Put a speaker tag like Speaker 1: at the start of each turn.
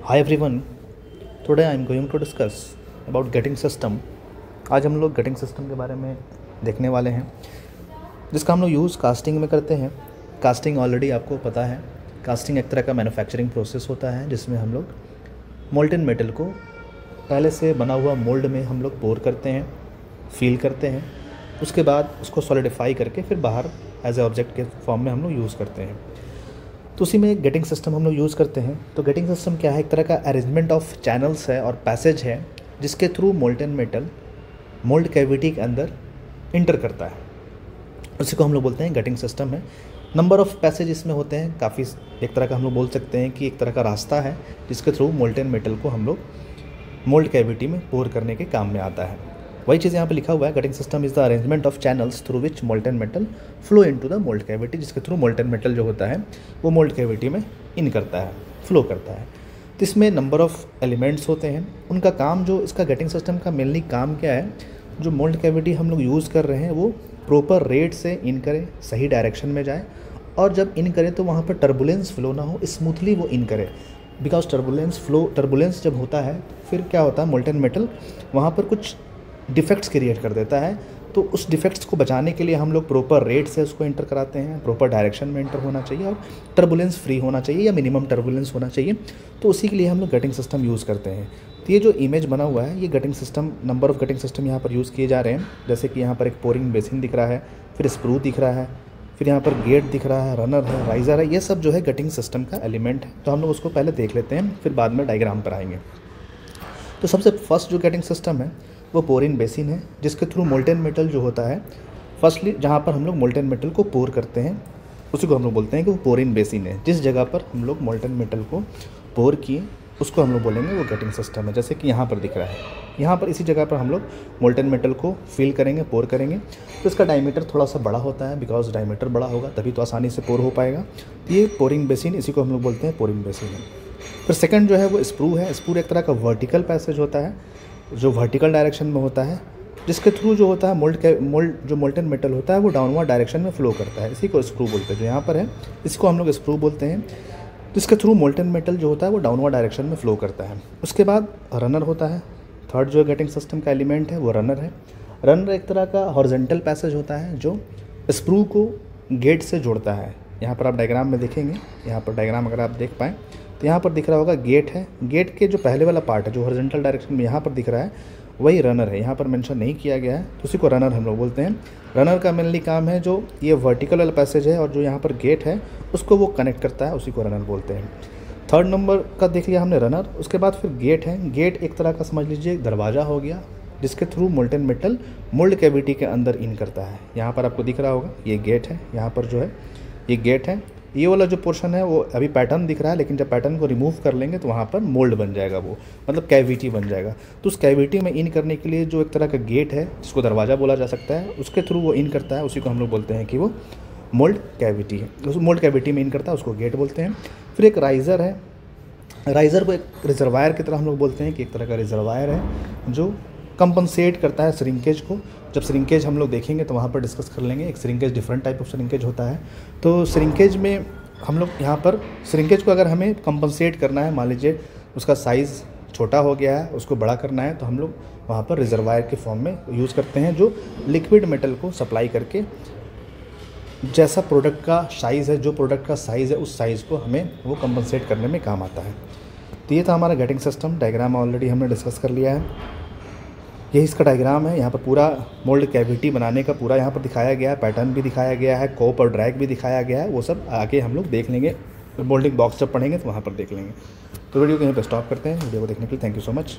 Speaker 1: Hi everyone, today I am going to discuss about getting system। आज हम लोग getting system के बारे में देखने वाले हैं, जिसका हम लोग यूज़ कास्टिंग में करते हैं। कास्टिंग ऑलरेडी आपको पता है, कास्टिंग एक तरह का मैन्युफैक्चरिंग प्रोसेस होता है जिसमें हम लोग मोल्टन मेटल को पहले से बना हुआ मोल्ड में हम लोग पोर करते हैं, फील करते हैं, उसके बाद उसको सॉलिडिफाई करके फिर बाहर एज ए ऑब्जेक्ट के फॉर्म में हम लोग यूज़ करते हैं। तो उसी में गेटिंग सिस्टम हम लोग यूज़ करते हैं। तो गेटिंग सिस्टम क्या है? एक तरह का अरेंजमेंट ऑफ चैनल्स है और पैसेज है जिसके through molten metal mould cavity के अंदर इंटर करता है। उसी को हम लोग बोलते हैं गेटिंग सिस्टम है। नंबर ऑफ पैसेज इसमें होते हैं काफ़ी, एक तरह का हम लोग बोल सकते हैं कि एक तरह का रास्ता है जिसके थ्रू मोल्टन मेटल को हम लोग मोल्ड कैविटी में पोर करने के काम में आता है। वही चीज़ यहाँ पे लिखा हुआ है, getting system is the arrangement of channels through which molten metal flow into the mould cavity, जिसके थ्रू मोल्टन मेटल जो होता है वो मोल्ड कैविटी में इन करता है, फ्लो करता है। तो इसमें नंबर ऑफ एलिमेंट्स होते हैं, उनका काम जो इसका गेटिंग सिस्टम का मेनली काम क्या है, जो मोल्ड कैविटी हम लोग यूज़ कर रहे हैं वो प्रॉपर रेट से इन करे, सही डायरेक्शन में जाए, और जब इन करे तो वहाँ पर टर्बुलेंस फ्लो ना हो, स्मूथली वो इन करे। बिकॉज टर्बुलेंस जब होता है फिर क्या होता है, मोल्टन मेटल वहाँ पर कुछ डिफेक्ट्स क्रिएट कर देता है। तो उस डिफेक्ट्स को बचाने के लिए हम लोग प्रॉपर रेट से उसको इंटर कराते हैं, प्रॉपर डायरेक्शन में इंटर होना चाहिए और टर्बुलेंस फ्री होना चाहिए या मिनिमम टर्बुलेंस होना चाहिए। तो उसी के लिए हम लोग गेटिंग सिस्टम यूज़ करते हैं। तो ये जो इमेज बना हुआ है, ये getting system, number of getting system यहाँ पर यूज़ किए जा रहे हैं। जैसे कि यहाँ पर एक पोरिंग बेसिन दिख रहा है, फिर स्क्रू दिख रहा है, फिर यहाँ पर गेट दिख रहा है, रनर है, राइज़र है, ये सब जो है गेटिंग सिस्टम का एलिमेंट है। तो हम लोग उसको पहले देख लेते हैं, फिर बाद में डायग्राम पर आएंगे। तो सबसे फर्स्ट जो गेटिंग सिस्टम है वो पोरिंग बेसिन है, जिसके थ्रू मोल्टन मेटल जो होता है, फर्स्टली जहाँ पर हम लोग मोल्टन मेटल को पोर करते हैं उसी को हम लोग बोलते हैं कि वो पोरिंग बेसिन है। जिस जगह पर हम लोग मोल्टन मेटल को पोर किए उसको हम लोग बोलेंगे वो गेटिंग सिस्टम है। जैसे कि यहाँ पर दिख रहा है, यहाँ पर इसी जगह पर हम लोग मोल्टन मेटल को फिल करेंगे, पोर करेंगे। तो इसका डायमीटर थोड़ा सा बड़ा होता है, बिकॉज डायमीटर बड़ा होगा तभी तो आसानी से पोर हो पाएगा। ये पोरिंग बेसिन, इसी को हम लोग बोलते हैं पोरिंग बेसिन है। फिर सेकंड जो है वो स्क्रू है। स्क्रू एक तरह का वर्टिकल पैसेज होता है जो वर्टिकल डायरेक्शन में होता है, जिसके थ्रू जो होता है जो मोल्टन मेटल होता है वो डाउनवर्ड डायरेक्शन में फ्लो करता है। इसी को स्क्रू बोलते हैं। जो यहाँ पर है इसको हम लोग स्क्रू बोलते हैं, जिसके थ्रू मोल्टन मेटल जो होता है वो डाउनवर्ड डायरेक्शन में फ्लो करता है। उसके बाद रनर होता है। थर्ड जो गेटिंग सिस्टम का एलिमेंट है वो रनर है। रनर एक तरह का हॉरिजॉन्टल पैसेज होता है जो स्क्रू को गेट से जोड़ता है। यहाँ पर आप डायग्राम में देखेंगे, यहाँ पर डायग्राम अगर आप देख पाएँ तो यहाँ पर दिख रहा होगा गेट है। गेट के जो पहले वाला पार्ट है जो हॉरिजॉन्टल डायरेक्शन में यहाँ पर दिख रहा है वही रनर है। यहाँ पर मेंशन नहीं किया गया है, तो उसी को रनर हम लोग बोलते हैं। रनर का मेनली काम है जो ये वर्टिकल वाला पैसेज है और जो यहाँ पर गेट है उसको वो कनेक्ट करता है, उसी को रनर बोलते हैं। थर्ड नंबर का देख लिया हमने रनर। उसके बाद फिर गेट है। गेट एक तरह का समझ लीजिए दरवाज़ा हो गया, जिसके through molten metal mould cavity के अंदर इन करता है। यहाँ पर आपको दिख रहा होगा ये गेट है, यहाँ पर जो है ये गेट है। ये वाला जो पोर्शन है वो अभी पैटर्न दिख रहा है, लेकिन जब पैटर्न को रिमूव कर लेंगे तो वहाँ पर मोल्ड बन जाएगा, वो मतलब कैविटी बन जाएगा। तो उस कैविटी में इन करने के लिए जो एक तरह का गेट है जिसको दरवाज़ा बोला जा सकता है, उसके थ्रू वो इन करता है, उसी को हम लोग बोलते हैं कि वो मोल्ड कैविटी है। उस मोल्ड कैविटी में इन करता है, उसको गेट बोलते हैं। फिर एक राइज़र है। राइज़र को एक रिजर्वायर की तरह हम लोग बोलते हैं कि एक तरह का रिजर्वायर है जो कंपनसेट करता है श्रिंकेज को। जब श्रिंकेज हम लोग देखेंगे तो वहाँ पर डिस्कस कर लेंगे। एक shrinkage different type of shrinkage होता है। तो श्रिंकेज में हम लोग यहाँ पर श्रिंकेज को अगर हमें कंपनसेट करना है, मान लीजिए उसका साइज़ छोटा हो गया है, उसको बड़ा करना है, तो हम लोग वहाँ पर रिजर्वायर के फॉर्म में यूज़ करते हैं जो लिक्विड मेटल को सप्लाई करके जैसा प्रोडक्ट का साइज़ है, जो प्रोडक्ट का साइज़ है उस साइज़ को हमें वो कंपनसेट करने में काम आता है। तो ये था हमारा गेटिंग सिस्टम। डायग्राम ऑलरेडी हमने डिस्कस कर लिया है। यही इसका डायग्राम है। यहाँ पर पूरा मोल्ड कैविटी बनाने का पूरा यहाँ पर दिखाया गया है, पैटर्न भी दिखाया गया है, कोप और ड्रैग भी दिखाया गया है। वो सब आगे हम लोग देख लेंगे, मोल्डिंग बॉक्स जब पढ़ेंगे तो वहाँ पर देख लेंगे। तो वीडियो को यहीं पर स्टॉप करते हैं। वीडियो को देखने के लिए थैंक यू सो मच।